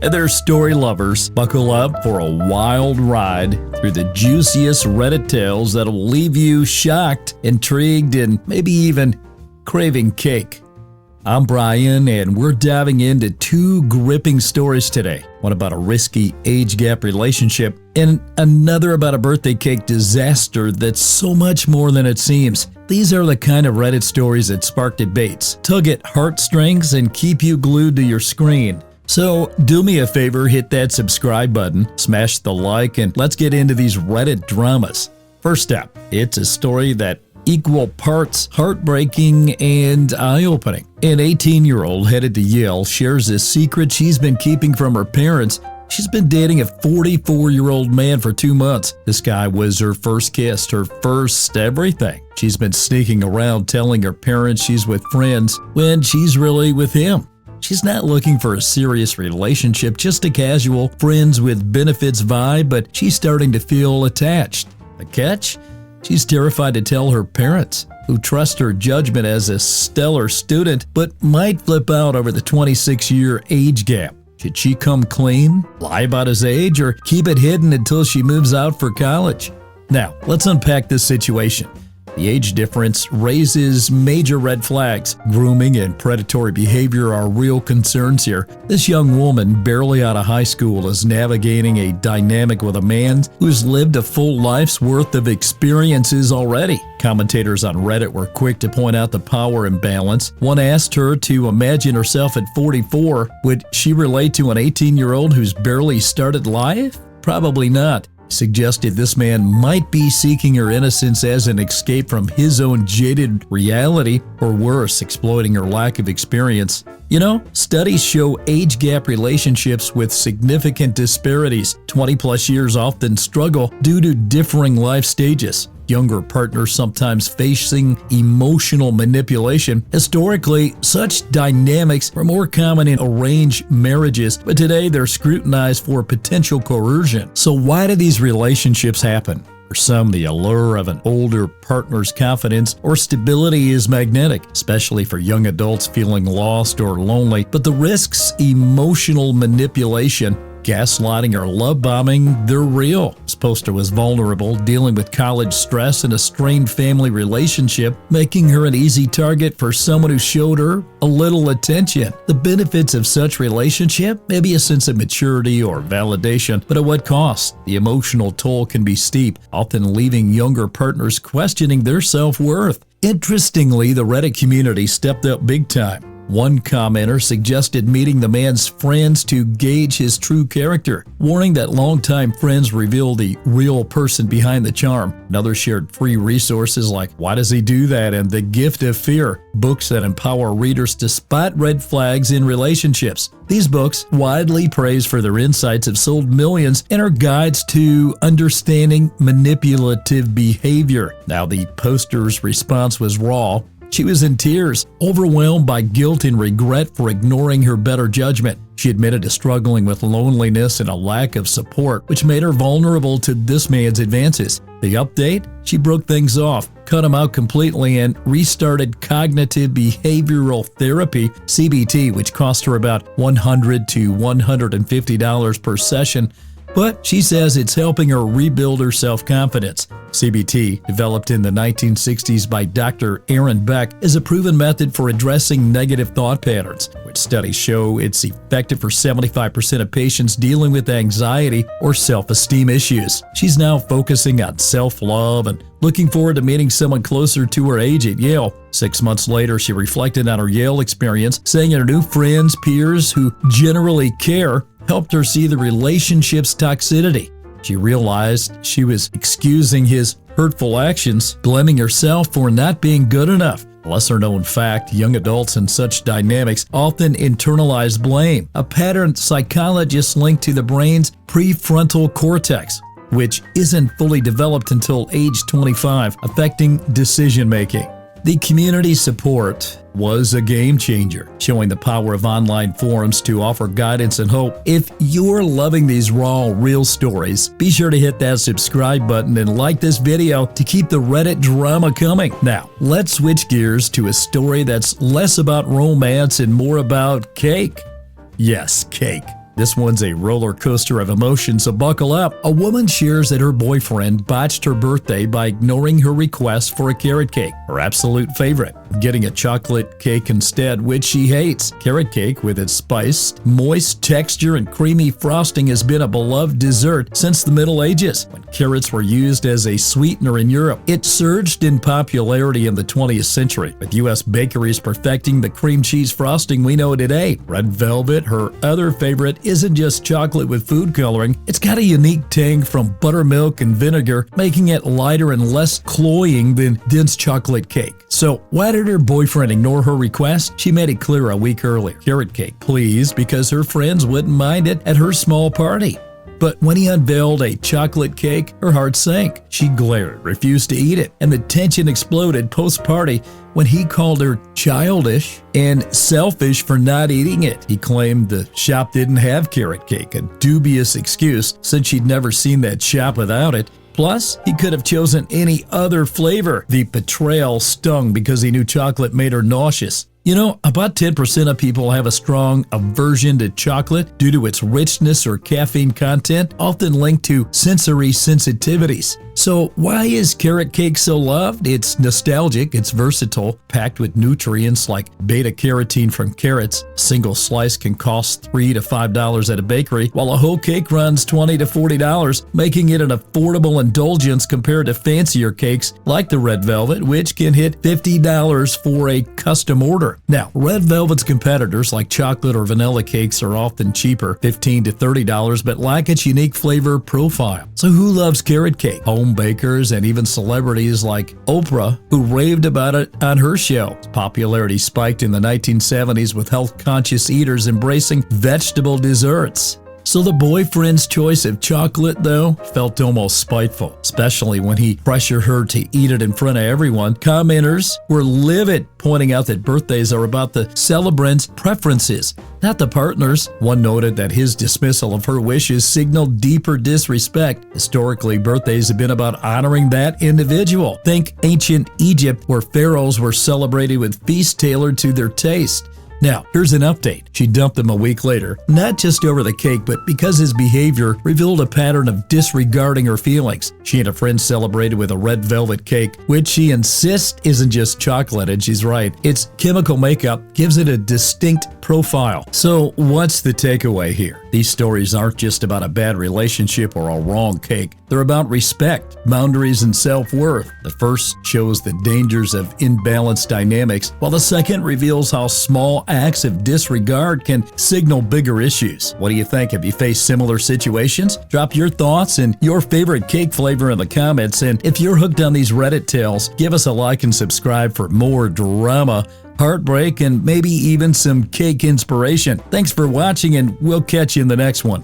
Hey there, story lovers. Buckle up for a wild ride through the juiciest Reddit tales that'll leave you shocked, intrigued, and maybe even craving cake. I'm Brian, and we're diving into two gripping stories today. One about a risky age gap relationship, and another about a birthday cake disaster that's so much more than it seems. These are the kind of Reddit stories that spark debates, tug at heartstrings, and keep you glued to your screen. So do me a favor, hit that subscribe button, smash the like, and let's get into these Reddit dramas. First up, it's a story that equal parts heartbreaking and eye-opening. An 18-year-old headed to Yale shares a secret she's been keeping from her parents. She's been dating a 44-year-old man for 2 months. This guy was her first kiss, her first everything. She's been sneaking around telling her parents she's with friends when she's really with him. She's not looking for a serious relationship, just a casual friends with benefits vibe, but she's starting to feel attached. The catch? She's terrified to tell her parents, who trust her judgment as a stellar student, but might flip out over the 26-year age gap. Should she come clean, lie about his age, or keep it hidden until she moves out for college? Now, let's unpack this situation. The age difference raises major red flags. Grooming and predatory behavior are real concerns here. This young woman, barely out of high school, is navigating a dynamic with a man who's lived a full life's worth of experiences already. Commentators on Reddit were quick to point out the power imbalance. One asked her to imagine herself at 44. Would she relate to an 18-year-old who's barely started life? Probably not. Suggested this man might be seeking her innocence as an escape from his own jaded reality, or worse, exploiting her lack of experience. You know, studies show age gap relationships with significant disparities. 20-plus years often struggle due to differing life stages. Younger partners sometimes facing emotional manipulation. Historically, such dynamics were more common in arranged marriages, but today they're scrutinized for potential coercion. So why do these relationships happen? For some, the allure of an older partner's confidence or stability is magnetic, especially for young adults feeling lost or lonely. But the risks, emotional manipulation, gaslighting, or love bombing, they're real. This poster was vulnerable, dealing with college stress and a strained family relationship, making her an easy target for someone who showed her a little attention. The benefits of such relationship? Maybe a sense of maturity or validation, but at what cost? The emotional toll can be steep, often leaving younger partners questioning their self-worth. Interestingly, the Reddit community stepped up big time. One commenter suggested meeting the man's friends to gauge his true character, warning that longtime friends reveal the real person behind the charm. Another shared free resources like Why Does He Do That? And The Gift of Fear, books that empower readers to spot red flags in relationships. These books, widely praised for their insights, have sold millions and are guides to understanding manipulative behavior. Now, the poster's response was raw. She was in tears, overwhelmed by guilt and regret for ignoring her better judgment. She admitted to struggling with loneliness and a lack of support, which made her vulnerable to this man's advances. The update? She broke things off, cut him out completely, and restarted cognitive behavioral therapy, CBT, which cost her about $100 to $150 per session. But she says it's helping her rebuild her self-confidence. CBT, developed in the 1960s by Dr. Aaron Beck, is a proven method for addressing negative thought patterns, which studies show it's effective for 75% of patients dealing with anxiety or self-esteem issues. She's now focusing on self-love and looking forward to meeting someone closer to her age at Yale. 6 months later, she reflected on her Yale experience, saying her new friends, peers who generally care, helped her see the relationship's toxicity. She realized she was excusing his hurtful actions, blaming herself for not being good enough. A lesser-known fact, young adults in such dynamics often internalize blame, a pattern psychologists link to the brain's prefrontal cortex, which isn't fully developed until age 25, affecting decision-making. The community support was a game changer, showing the power of online forums to offer guidance and hope. If you're loving these raw, real stories, be sure to hit that subscribe button and like this video to keep the Reddit drama coming. Now, let's switch gears to a story that's less about romance and more about cake. Yes, cake. This one's a roller coaster of emotions, so buckle up. A woman shares that her boyfriend botched her birthday by ignoring her request for a carrot cake, her absolute favorite, getting a chocolate cake instead, which she hates. Carrot cake, with its spiced, moist texture and creamy frosting, has been a beloved dessert since the Middle Ages, when carrots were used as a sweetener in Europe. It surged in popularity in the 20th century, with U.S. bakeries perfecting the cream cheese frosting we know today. Red velvet, her other favorite, isn't just chocolate with food coloring. It's got a unique tang from buttermilk and vinegar, making it lighter and less cloying than dense chocolate cake. So why did her boyfriend ignore her request? She made it clear a week earlier. Carrot cake, please, because her friends wouldn't mind it at her small party. But when he unveiled a chocolate cake, her heart sank. She glared, refused to eat it, and the tension exploded post-party when he called her childish and selfish for not eating it. He claimed the shop didn't have carrot cake, a dubious excuse since she'd never seen that shop without it. Plus, he could have chosen any other flavor. The betrayal stung because he knew chocolate made her nauseous. You know, about 10% of people have a strong aversion to chocolate due to its richness or caffeine content, often linked to sensory sensitivities. So why is carrot cake so loved? It's nostalgic, it's versatile, packed with nutrients like beta-carotene from carrots. A single slice can cost $3 to $5 at a bakery, while a whole cake runs $20 to $40, making it an affordable indulgence compared to fancier cakes like the red velvet, which can hit $50 for a custom order. Now, red velvet's competitors like chocolate or vanilla cakes are often cheaper, $15 to $30, but lack its unique flavor profile. So who loves carrot cake? Home bakers and even celebrities like Oprah, who raved about it on her show. Its popularity spiked in the 1970s with health-conscious eaters embracing vegetable desserts. So the boyfriend's choice of chocolate, though, felt almost spiteful, especially when he pressured her to eat it in front of everyone. Commenters were livid, pointing out that birthdays are about the celebrant's preferences, not the partner's. One noted that his dismissal of her wishes signaled deeper disrespect. Historically, birthdays have been about honoring that individual. Think ancient Egypt, where pharaohs were celebrated with feasts tailored to their taste. Now, here's an update. She dumped him a week later, not just over the cake, but because his behavior revealed a pattern of disregarding her feelings. She and a friend celebrated with a red velvet cake, which she insists isn't just chocolate, and she's right. Its chemical makeup gives it a distinct profile. So what's the takeaway here? These stories aren't just about a bad relationship or a wrong cake. They're about respect, boundaries, and self-worth. The first shows the dangers of imbalanced dynamics, while the second reveals how small acts of disregard can signal bigger issues. What do you think? Have you faced similar situations? Drop your thoughts and your favorite cake flavor in the comments. And if you're hooked on these Reddit tales, give us a like and subscribe for more drama, heartbreak, and maybe even some cake inspiration. Thanks for watching, and we'll catch you in the next one.